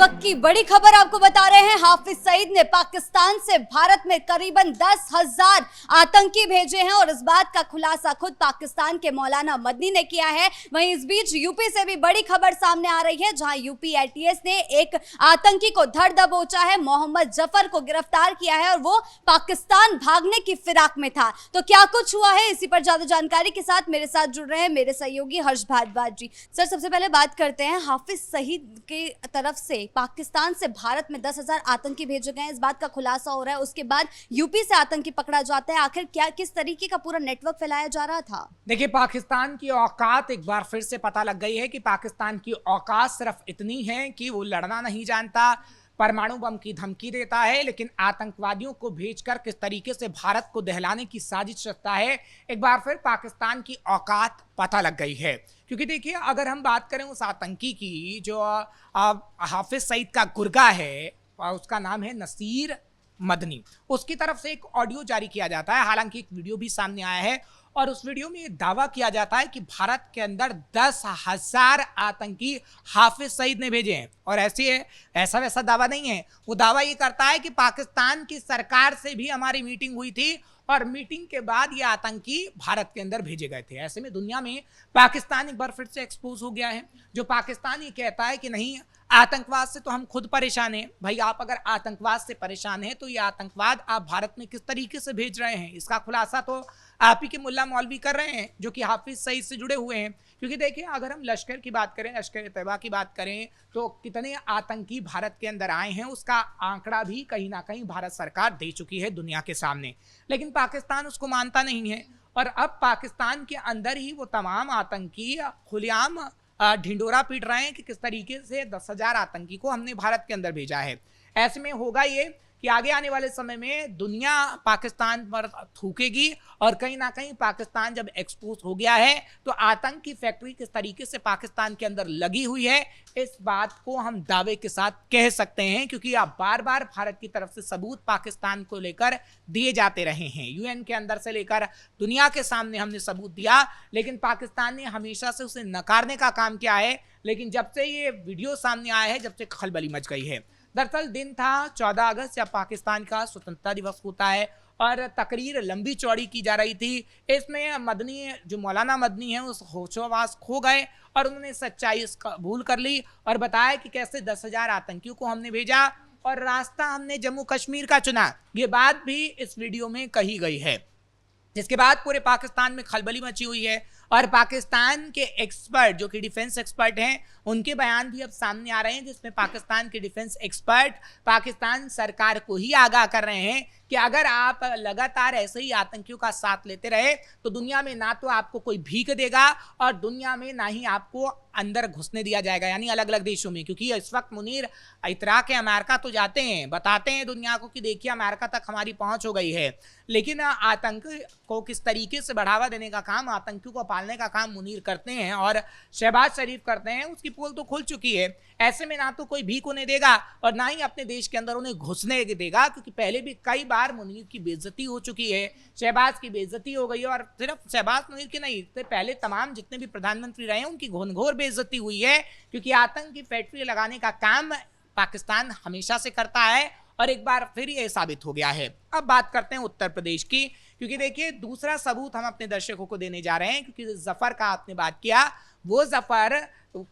वक्त की बड़ी खबर आपको बता रहे हैं। हाफिज सईद ने पाकिस्तान से भारत में करीबन 10,000 आतंकी भेजे हैं और इस बात का खुलासा खुद पाकिस्तान के मौलाना मदनी ने किया है। वहीं इस बीच यूपी से भी बड़ी खबर सामने आ रही है, जहां यूपी एटीएस ने एक आतंकी को धर दबोचा है। मोहम्मद जफर को गिरफ्तार किया है और वो पाकिस्तान भागने की फिराक में था। तो क्या कुछ हुआ है, इसी पर ज्यादा जानकारी के साथ मेरे साथ जुड़ रहे हैं मेरे सहयोगी हर्ष भारद्वाज जी। सर, सबसे पहले बात करते हैं, हाफिज सईद की तरफ से पाकिस्तान से भारत में 10,000 आतंकी भेजे गए हैं, इस बात का खुलासा हो रहा है। उसके बाद यूपी से आतंकी पकड़ा जाता है। आखिर क्या किस तरीके का पूरा नेटवर्क फैलाया जा रहा था? देखिए, पाकिस्तान की औकात एक बार फिर से पता लग गई है कि पाकिस्तान की औकात सिर्फ इतनी है कि वो लड़ना नहीं जानता, परमाणु बम की धमकी देता है, लेकिन आतंकवादियों को भेजकर किस तरीके से भारत को दहलाने की साजिश रचता है, एक बार फिर पाकिस्तान की औकात पता लग गई है। क्योंकि देखिए, अगर हम बात करें उस आतंकी की जो हाफिज सईद का गुर्गा है, उसका नाम है नसीर मदनी, उसकी तरफ से एक ऑडियो जारी किया जाता है। हालांकि एक वीडियो भी सामने आया है और उस वीडियो में ये दावा किया जाता है कि भारत के अंदर 10,000 आतंकी हाफिज सईद ने भेजे हैं। और ऐसा वैसा दावा नहीं है, वो दावा ये करता है कि पाकिस्तान की सरकार से भी हमारी मीटिंग हुई थी और मीटिंग के बाद ये आतंकी भारत के अंदर भेजे गए थे। ऐसे में दुनिया में पाकिस्तान एक बार फिर से एक्सपोज हो गया है। जो पाकिस्तान ये कहता है कि नहीं, आतंकवाद से तो हम खुद परेशान हैं। भाई, आप अगर आतंकवाद से परेशान हैं तो ये आतंकवाद आप भारत में किस तरीके से भेज रहे हैं, इसका खुलासा तो आप ही के मुल्ला मौलवी कर रहे हैं, जो कि हाफिज सईद से जुड़े हुए हैं। क्योंकि देखिए, अगर हम लश्कर की बात करें, लश्कर तैयबा की बात करें, तो कितने आतंकी भारत के अंदर आए हैं उसका आंकड़ा भी कहीं ना कहीं भारत सरकार दे चुकी है दुनिया के सामने। लेकिन पाकिस्तान उसको मानता नहीं है और अब पाकिस्तान के अंदर ही वो तमाम आतंकी खुलेआम ढिंडोरा पीट रहे हैं कि किस तरीके से 10,000 आतंकी को हमने भारत के अंदर भेजा है। ऐसे में होगा ये कि आगे आने वाले समय में दुनिया पाकिस्तान पर थूकेगी और कहीं ना कहीं पाकिस्तान जब एक्सपोज हो गया है तो आतंक की फैक्ट्री किस तरीके से पाकिस्तान के अंदर लगी हुई है, इस बात को हम दावे के साथ कह सकते हैं। क्योंकि आप बार बार भारत की तरफ से सबूत पाकिस्तान को लेकर दिए जाते रहे हैं, यूएन के अंदर से लेकर दुनिया के सामने हमने सबूत दिया, लेकिन पाकिस्तान ने हमेशा से उसे नकारने का काम किया है। लेकिन जब से ये वीडियो सामने आया है, जब से खलबली मच गई है। दरअसल दिन था 14 अगस्त, जब पाकिस्तान का स्वतंत्रता दिवस होता है और तकरीर लंबी चौड़ी की जा रही थी। इसमें मदनी, जो मौलाना मदनी है, उस होशोवास खो गए और उन्होंने सच्चाई कबूल कर ली और बताया कि कैसे 10,000 आतंकियों को हमने भेजा और रास्ता हमने जम्मू कश्मीर का चुना। ये बात भी इस वीडियो में कही गई है, जिसके बाद पूरे पाकिस्तान में खलबली मची हुई है। और पाकिस्तान के एक्सपर्ट, जो कि डिफेंस एक्सपर्ट हैं, उनके बयान भी अब सामने आ रहे हैं, जिसमें पाकिस्तान के डिफेंस एक्सपर्ट पाकिस्तान सरकार को ही आगाह कर रहे हैं कि अगर आप लगातार ऐसे ही आतंकियों का साथ लेते रहे तो दुनिया में ना तो आपको कोई भीख देगा और दुनिया में ना ही आपको अंदर घुसने दिया जाएगा, यानी अलग अलग देशों में। क्योंकि इस वक्त मुनीर इतरा के अमेरिका तो जाते हैं, बताते हैं दुनिया को कि देखिए अमेरिका तक हमारी पहुंच हो गई है, लेकिन आतंक को किस तरीके से बढ़ावा देने का काम, आतंकियों को पालने का काम मुनीर करते हैं और शहबाज शरीफ करते हैं, उसकी पोल तो खुल चुकी है। ऐसे में ना तो कोई भीख उन्हें देगा और ना ही अपने देश के अंदर उन्हें घुसने देगा, क्योंकि पहले भी कई बार मुनीर की बेइज्जती हो चुकी है, शहबाज की बेइज्जती हो गई है। और सिर्फ शहबाज मुनीर की नहीं, इससे पहले तमाम जितने भी प्रधानमंत्री रहे हैं उनकी घोर बेइज्जती हुई है, क्योंकि आतंक की फैक्ट्री लगाने का काम पाकिस्तान हमेशा से करता है और एक बार फिर ये साबित हो गया है। अब बात करते हैं उत्तर प्रदेश की, क्योंकि देखिए दूसरा सबूत हम अपने दर्शकों को देने जा रहे हैं। क्योंकि जफर का आपने बात किया, वो जफर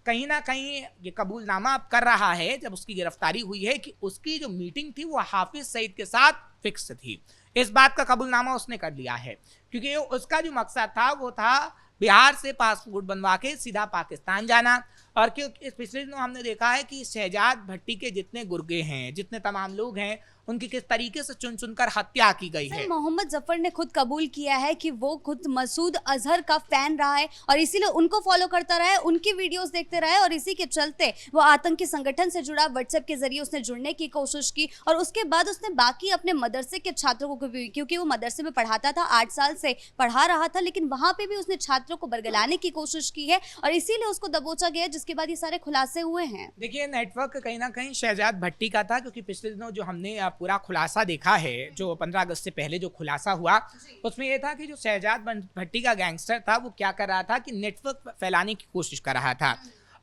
कहीं ना कहीं ये कबूलनामा अब कर रहा है, जब उसकी गिरफ्तारी हुई है, कि उसकी जो मीटिंग थी वो हाफिज सईद के साथ फिक्स थी। इस बात का कबूलनामा उसने कर लिया है, क्योंकि उसका जो मकसद था वो था बिहार से पासपोर्ट बनवा के सीधा पाकिस्तान जाना। और क्योंकि इस पिछले दिनों हमने देखा है कि शहजाद भट्टी के जितने गुर्गे हैं, जितने तमाम लोग हैं, उनकी किस तरीके से चुन चुनकर हत्या की गई है। मोहम्मद जफर ने खुद कबूल किया है कि वो खुद मसूद अजहर का फैन रहा है और इसीलिए उनको फॉलो करता रहा है, उनकी वीडियोस देखते रहा है और इसी के चलते वो आतंकी संगठन से जुड़ा, व्हाट्सएप के जरिए उसने जुड़ने की कोशिश की। और उसके बाद उसने बाकी अपने मदरसे के छात्रों को भी, क्योंकि वो मदरसे में पढ़ाता था, 8 साल से पढ़ा रहा था, लेकिन वहां पे भी उसने छात्रों को बरगलाने की कोशिश की है और इसीलिए उसको दबोचा गया, जिसके बाद ये सारे खुलासे हुए हैं। देखिए, नेटवर्क कहीं ना कहीं शहजाद भट्टी का था, क्योंकि पिछले दिनों जो हमने पूरा खुलासा देखा है, जो 15 अगस्त से पहले जो खुलासा हुआ, उसमें यह था कि जो शहजाद भट्टी का गैंगस्टर था वो क्या कर रहा था कि नेटवर्क फैलाने की कोशिश कर रहा था।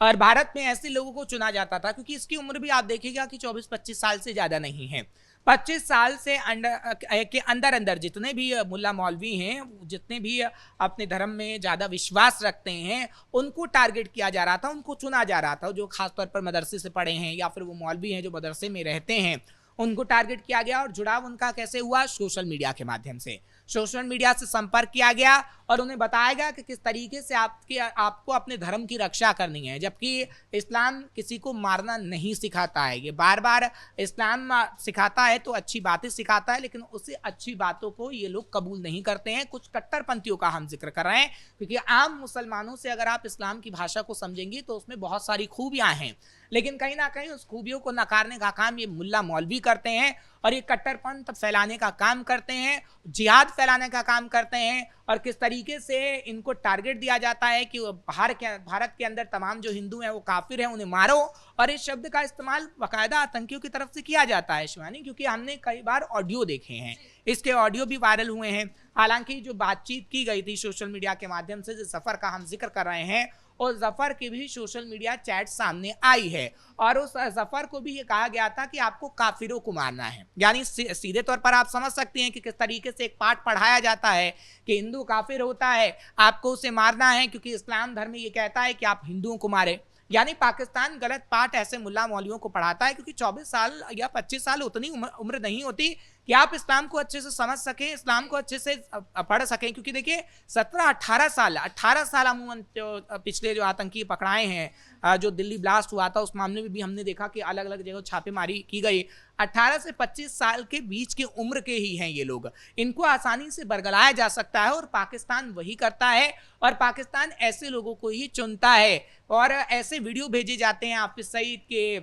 और भारत में ऐसे लोगों को चुना जाता था, क्योंकि इसकी उम्र भी आप देखिएगा कि 24-25 साल से ज्यादा नहीं है। 25 साल से अंदर अंदर जितने भी मुल्ला मौलवी हैं, जितने भी अपने धर्म में ज्यादा विश्वास रखते हैं, उनको टारगेट किया जा रहा था, उनको चुना जा रहा था। जो खासतौर पर मदरसे से पढ़े हैं या फिर वो मौलवी हैं जो मदरसे में रहते हैं, उनको टारगेट किया गया। और जुड़ाव उनका कैसे हुआ? सोशल मीडिया के माध्यम से। सोशल मीडिया से संपर्क किया गया और उन्हें बताया गया कि किस तरीके से आपको अपने धर्म की रक्षा करनी है, जबकि इस्लाम किसी को मारना नहीं सिखाता है। ये बार बार इस्लाम सिखाता है तो अच्छी बातें सिखाता है, लेकिन उसी अच्छी बातों को ये लोग कबूल नहीं करते हैं। कुछ कट्टरपंथियों का हम जिक्र कर रहे हैं, क्योंकि आम मुसलमानों से अगर आप इस्लाम की भाषा को समझेंगे तो उसमें बहुत सारी खूबियां हैं, लेकिन कहीं ना कहीं उस खूबियों को नकारने का काम ये मुल्ला मौलवी करते हैं और ये कट्टरपंथ फैलाने का काम करते हैं, जिहाद फैलाने का काम करते हैं। और किस तरीके से इनको टारगेट दिया जाता है कि भारत के अंदर तमाम जो हिंदू हैं वो काफिर हैं, उन्हें मारो। और इस शब्द का इस्तेमाल बाकायदा आतंकियों की तरफ से किया जाता है शिवानी, क्योंकि हमने कई बार ऑडियो देखे हैं, इसके ऑडियो भी वायरल हुए हैं। हालांकि जो बातचीत की गई थी सोशल मीडिया के माध्यम से, जिस जफर का हम जिक्र कर रहे हैं, और जफर की भी सोशल मीडिया चैट सामने आई है और उस जफर को भी ये कहा गया था कि आपको काफिरों को मारना है। यानी सीधे तौर पर आप समझ सकते हैं कि किस तरीके से एक पाठ पढ़ाया जाता है कि हिंदू काफिर होता है, आपको उसे मारना है, क्योंकि इस्लाम धर्म ये कहता है कि आप हिंदुओं को मारे। यानी पाकिस्तान गलत पाठ ऐसे मुल्ला मौलवियों को पढ़ाता है, क्योंकि 24 साल या 25 साल उतनी उम्र नहीं होती कि आप इस्लाम को अच्छे से समझ सकें, इस्लाम को अच्छे से पढ़ सकें। क्योंकि देखिए 18 साल अमूमन पिछले जो आतंकी पकड़ाए हैं, जो दिल्ली ब्लास्ट हुआ था उस मामले में भी हमने देखा कि अलग अलग जगह छापेमारी की गई। 18 से 25 साल के बीच की उम्र के ही हैं ये लोग, इनको आसानी से बरगलाया जा सकता है और पाकिस्तान वही करता है। और पाकिस्तान ऐसे लोगों को ही चुनता है और ऐसे वीडियो भेजे जाते हैं हाफिज सईद के,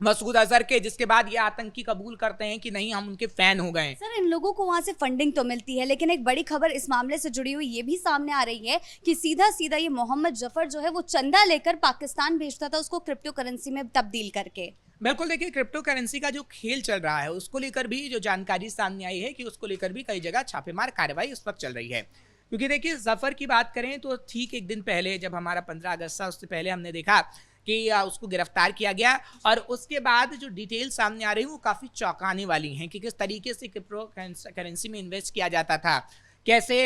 मसूद अजहर के, जिसके बाद ये आतंकी कबूल करते हैं कि नहीं हम उनके फैन हो गए। सर, इन लोगों को वहां से फंडिंग तो मिलती है, लेकिन एक बड़ी खबर इस मामले से जुड़ी हुई ये भी सामने आ रही है कि सीधा सीधा ये मोहम्मद जफर जो है वो चंदा लेकर पाकिस्तान भेजता था, उसको क्रिप्टो करेंसी में तब्दील करके। बिल्कुल, देखिए क्रिप्टो करेंसी का जो खेल चल रहा है उसको लेकर भी जो जानकारी सामने आई है कि उसको लेकर भी कई जगह छापेमार कार्रवाई उस वक्त चल रही है। क्योंकि देखिए जफर की बात करें तो ठीक एक दिन पहले जब हमारा 15 अगस्त था, उससे पहले हमने देखा कि उसको गिरफ्तार किया गया और उसके बाद जो डिटेल सामने आ रही है वो काफ़ी चौंकाने वाली हैं कि किस तरीके से क्रिप्टो करेंसी में इन्वेस्ट किया जाता था, कैसे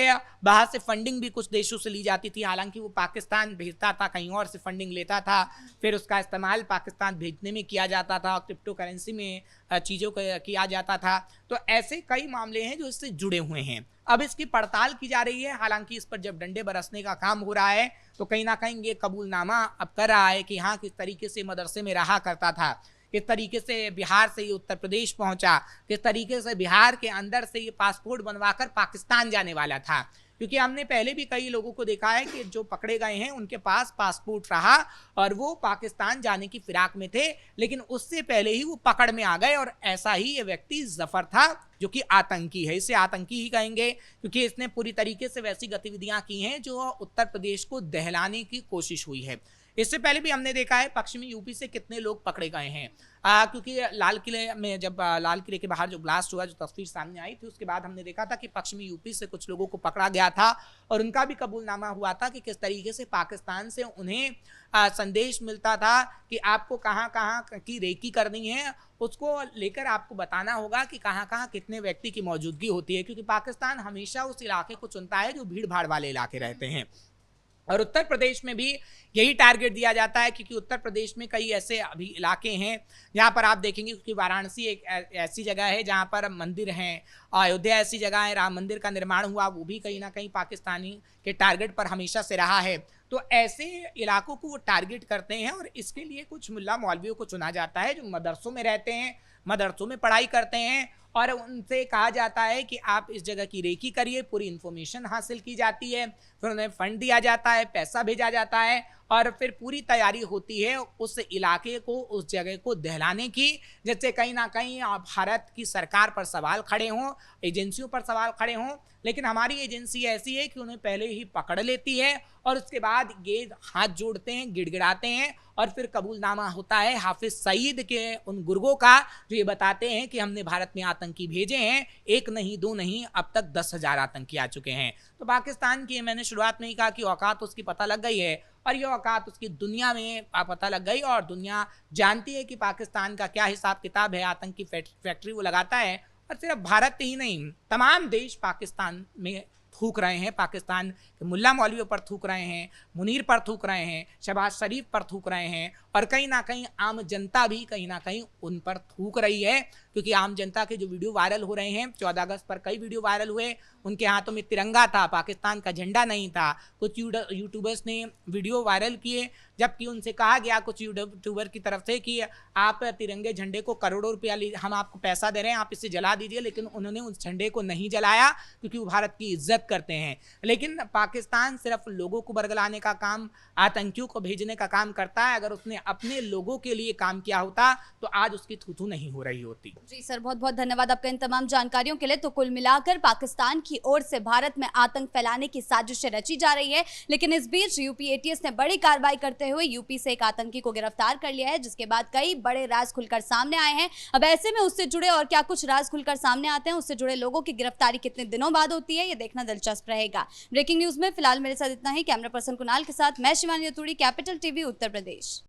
बाहर से फंडिंग भी कुछ देशों से ली जाती थी। हालांकि वो पाकिस्तान भेजता था, कहीं और से फंडिंग लेता था, फिर उसका इस्तेमाल पाकिस्तान भेजने में किया जाता था, क्रिप्टो करेंसी में चीज़ों को किया जाता था। तो ऐसे कई मामले हैं जो इससे जुड़े हुए हैं। अब इसकी पड़ताल की जा रही है। हालांकि इस पर जब डंडे बरसने का काम हो रहा है तो कहीं ना कहीं ये कबूलनामा अब कर रहा है कि हाँ, किस तरीके से मदरसे में रहा करता था, किस तरीके से बिहार से ये उत्तर प्रदेश पहुंचा, किस तरीके से बिहार के अंदर से ये पासपोर्ट बनवाकर पाकिस्तान जाने वाला था। क्योंकि हमने पहले भी कई लोगों को देखा है कि जो पकड़े गए हैं उनके पास पासपोर्ट रहा और वो पाकिस्तान जाने की फिराक में थे, लेकिन उससे पहले ही वो पकड़ में आ गए। और ऐसा ही ये व्यक्ति जफर था जो कि आतंकी है, इसे आतंकी ही कहेंगे क्योंकि इसने पूरी तरीके से वैसी गतिविधियां की हैं जो उत्तर प्रदेश को दहलाने की कोशिश हुई है। इससे पहले भी हमने देखा है पश्चिमी यूपी से कितने लोग पकड़े गए हैं, क्योंकि लाल किले में जब लाल किले के बाहर जो ब्लास्ट हुआ, जो तस्वीर सामने आई थी, उसके बाद हमने देखा था कि पश्चिमी यूपी से कुछ लोगों को पकड़ा गया था और उनका भी कबूलनामा हुआ था कि किस तरीके से पाकिस्तान से उन्हें संदेश मिलता था कि आपको कहाँ कहाँ की रेकी करनी है, उसको लेकर आपको बताना होगा कि कहाँ कहाँ कितने व्यक्ति की मौजूदगी होती है। क्योंकि पाकिस्तान हमेशा उस इलाके को चुनता है जो भीड़ भाड़ वाले इलाके रहते हैं। और उत्तर प्रदेश में भी यही टारगेट दिया जाता है, क्योंकि उत्तर प्रदेश में कई ऐसे अभी इलाके हैं जहाँ पर आप देखेंगे, क्योंकि वाराणसी एक ऐसी जगह है जहाँ पर मंदिर हैं, अयोध्या ऐसी जगह है, राम मंदिर का निर्माण हुआ, वो भी कहीं ना कहीं पाकिस्तानी के टारगेट पर हमेशा से रहा है। तो ऐसे इलाकों को वो टारगेट करते हैं और इसके लिए कुछ मुल्ला मौलवियों को चुना जाता है जो मदरसों में रहते हैं, मदरसों में पढ़ाई करते हैं और उनसे कहा जाता है कि आप इस जगह की रेकी करिए, पूरी इन्फॉर्मेशन हासिल की जाती है, फिर उन्हें फंड दिया जाता है, पैसा भेजा जाता है और फिर पूरी तैयारी होती है उस इलाके को, उस जगह को दहलाने की, जिससे कहीं ना कहीं भारत की सरकार पर सवाल खड़े हों, एजेंसियों पर सवाल खड़े हों। लेकिन हमारी एजेंसी ऐसी है कि उन्हें पहले ही पकड़ लेती है और उसके बाद ये हाथ जोड़ते हैं, गिड़गिड़ाते हैं और फिर कबूलनामा होता है हाफिज सईद के उन गुर्गों का, जो ये बताते हैं कि हमने भारत में आतंकी भेजे हैं, एक नहीं दो नहीं, अब तक 10,000 आतंकी आ चुके हैं। तो पाकिस्तान की, मैंने शुरुआत में ही कहा कि औकात उसकी पता लग गई है, और ये औकात उसकी दुनिया में पता लग गई, और दुनिया जानती है कि पाकिस्तान का क्या हिसाब किताब है। आतंकी फैक्ट्री वो लगाता है, और सिर्फ भारत ही नहीं, तमाम देश पाकिस्तान में थूक रहे हैं, पाकिस्तान के मुल्ला मौलवियों पर थूक रहे हैं, मुनीर पर थूक रहे हैं, शहबाज शरीफ पर थूक रहे हैं, और कहीं ना कहीं आम जनता भी कहीं ना कहीं उन पर थूक रही है। क्योंकि आम जनता के जो वीडियो वायरल हो रहे हैं, 14 अगस्त पर कई वीडियो वायरल हुए, उनके हाथों में तिरंगा था, पाकिस्तान का झंडा नहीं था। कुछ यूट्यूबर्स ने वीडियो वायरल किए, जबकि उनसे कहा गया कुछ यूट्यूबर की तरफ से कि आप तिरंगे झंडे को करोड़ों रुपया हम आपको पैसा दे रहे हैं, आप इसे जला दीजिए, लेकिन उन्होंने उस झंडे को नहीं जलाया क्योंकि वो भारत की इज्जत करते हैं। लेकिन पाकिस्तान सिर्फ लोगों को बरगलाने का काम, आतंकियों को भेजने का काम करता है। अगर उसने अपने लोगों के लिए काम किया होता तो आज उसकी थू-थू नहीं हो रही होती। जी सर, बहुत बहुत धन्यवाद आपका इन तमाम जानकारियों के लिए। तो कुल मिलाकर पाकिस्तान की ओर से भारत में आतंक फैलाने की साजिशें रची जा रही है, लेकिन इस बीच यूपी एटीएस ने बड़ी कार्रवाई करते हुए यूपी से एक आतंकी को गिरफ्तार कर लिया है, जिसके बाद कई बड़े राज खुलकर सामने आए हैं। अब ऐसे में उससे जुड़े और क्या कुछ राज खुलकर सामने आते हैं, उससे जुड़े लोगों की गिरफ्तारी कितने दिनों बाद होती है, ये देखना दिलचस्प रहेगा। ब्रेकिंग न्यूज में फिलहाल मेरे साथ इतना ही। कैमरा पर्सन कुणाल के साथ मैं शिवानी रतूड़ी, कैपिटल टीवी, उत्तर प्रदेश।